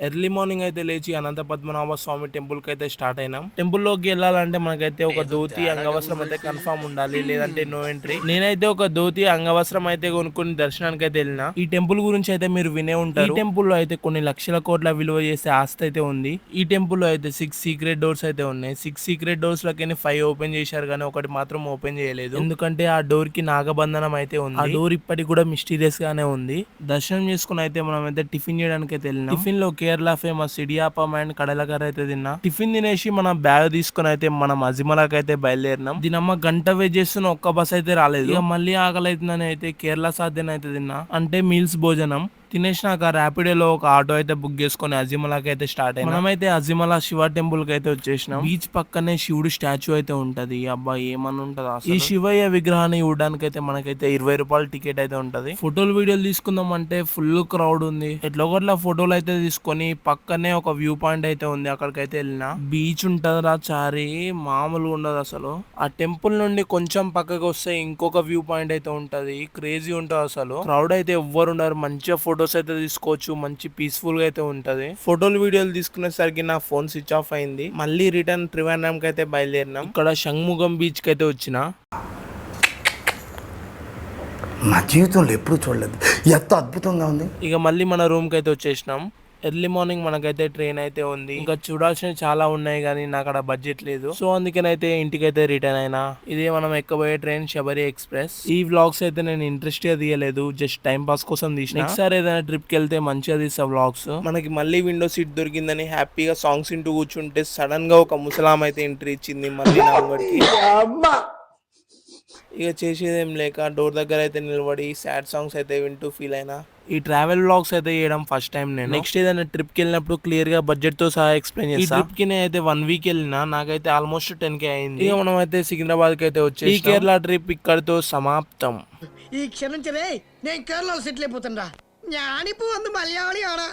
Early morning అయితే లేచి అనంత పద్మనాభ స్వామి temple కి అయితే స్టార్ట్ అయినాం. టెంపుల్ లోకి వెళ్ళాలంటే మనకైతే ఒక ధోతి అంగవస్త్రం అయితే కన్ఫర్మ్ ఉండాలి, లేదంటే నో ఎంట్రీ. నేనైతే ఒక ధోతి అంగవస్త్రం అయితే కొనుక్కొని దర్శనానికి అయితే వెళ్ళిన. ఈ టెంపుల్ గురించి అయితే మీరు వినే ఉంటారు. ఈ టెంపుల్ లో అయితే కొన్ని లక్షల కోట్ల విలువ చేసే ఆస్తి అయితే ఉంది. ఈ టెంపుల్ లో అయితే 6 సీక్రెట్ డోర్స్ అయితే ఉన్నాయి. 6 సీక్రెట్ డోర్స్ లకి 5 ఓపెన్ చేశారు, కానీ ఒకటి మాత్రం ఓపెన్ చేయలేదు. ఎందుకంటే ఆ డోర్ కి నాగబంధనం అయితే ఉంది. ఆ డోర్ ఇప్పటికి కూడా మిస్టీరియస్ గానే ఉంది. దర్శనం చేసుకుని అయితే మనం అయితే టిఫిన్ చేయడానికి అయితే వెళ్ళినాం. టిఫిన్ లో కేరళ ఫేమస్ ఇడియాపం అండ్ కడలకర అయితే తిన్నా. టిఫిన్ తినేసి మనం బ్యాగ్ తీసుకుని అయితే మనం అజిమలాకి అయితే బయలుదేరినాం. దీనమ్మ గంట వెయిట్ చేస్తున్న ఒక్క బస్ అయితే రాలేదు. ఇక మళ్ళీ ఆకలి అవుతుందని అయితే కేరళ సాధ్యం అయితే తిన్నా, అంటే మీల్స్ భోజనం తినేసినాక ర్యాపిడోలో ఒక ఆటో అయితే బుక్ చేసుకుని అజిమలాకి అయితే స్టార్ట్ అయ్యాం. మనమైతే అజిమలా శివ టెంపుల్ కి అయితే వచ్చేసినాం. బీచ్ పక్కనే శివుడు స్టాచ్యూ అయితే ఉంటది. అబ్బా ఏమని ఉంటది అసలు. ఈ శివయ్య విగ్రహాన్ని చూడడానికి అయితే మనకైతే 20 రూపాయల టికెట్ అయితే ఉంటది. ఫోటోలు వీడియోలు తీసుకుందాం అంటే ఫుల్ క్రౌడ్ ఉంది. ఎట్లా ఒకట్లా ఫోటోలు అయితే తీసుకొని పక్కనే ఒక వ్యూ పాయింట్ అయితే ఉంది, అక్కడికైతే వెళ్ళిన. బీచ్ ఉంటదిరా చారి, మామూలుగా ఉండదు అసలు. ఆ టెంపుల్ నుండి కొంచెం పక్కకు వస్తే ఇంకొక వ్యూ పాయింట్ అయితే ఉంటది, క్రేజీ ఉంటది అసలు. క్రౌడ్ అయితే ఎవ్వరు ఉండరు, మంచిగా ఫోటోస్ అయితే తీసుకోవచ్చు, మంచి పీస్ఫుల్ గా అయితే ఉంటది. ఫోటోలు వీడియోలు తీసుకునేసరికి నా ఫోన్ స్విచ్ ఆఫ్ అయింది. మళ్ళీ రిటర్న్ త్రివేంద్రం కి అయితే బయలుదేరినాం. ఇక్కడ షణ్ముగం బీచ్ కి అయితే వచ్చిన. నా జీవితంలో ఎప్పుడు చూడలేదు, ఎంత అద్భుతంగా ఉంది. ఇక మళ్ళీ మన రూమ్ కి అయితే వచ్చేసినాం. ఎర్లీ మార్నింగ్ మనకైతే ట్రైన్ అయితే ఉంది. ఇంకా చూడాల్సినవి చాలా ఉన్నాయి, కానీ నాకు అక్కడ బడ్జెట్ లేదు. సో అందుకనైతే ఇంటికైతే రిటర్న్ అయినా. ఇదే మనం ఎక్కబోయే ట్రైన్ శబరి ఎక్స్ప్రెస్. ఈ వ్లాగ్స్ అయితే నేను ఇంట్రెస్ట్ గా తీయలేదు, జస్ట్ టైం పాస్ కోసం తీసిన. నెక్స్ట్ సారి ఏదైనా ట్రిప్ కి వెళ్తే మంచిగా తీస్తా వ్లాగ్స్. మనకి మళ్ళీ విండో సీట్ దొరికిందని హ్యాపీగా సాంగ్స్ వింటూ కూర్చుంటే సడన్ గా ఒక ముసలాం అయితే ఎంట్రీ ఇచ్చింది మళ్ళీ నా ముంగడికి. ఇక చేసేదేం లేక డోర్ దగ్గర అయితే నిలబడి సాడ్ సాంగ్స్ అయితే వింటూ ఫీల్ అయినా. ఈ ట్రావెల్ వ్లాగ్స్ అయితే చేయడం ఫస్ట్ టైం నేను. నెక్స్ట్ ఏదైనా ట్రిప్ కి వెళ్ళినప్పుడు క్లియర్ గా బడ్జెట్ తో సహా ఎక్స్ప్లెయిన్ చేస్తాను. ఈ ట్రిప్ కి నేను అయితే 1 వీక్ వెళ్ళినా, నాకైతే ఆల్మోస్ట్ 10K అయింది. ఇక మనం అయితే సికింద్రాబాద్ కి అయితే వచ్చేసి ఈ కేరళ ట్రిప్ ఇక్కడితో సమాప్తం. ఈ క్షణించలే నేను కేరళలో సెటిల్ అయిపోతుండా. ഞാനിപ്പോ വന്ന് മലയാളിയാണ്.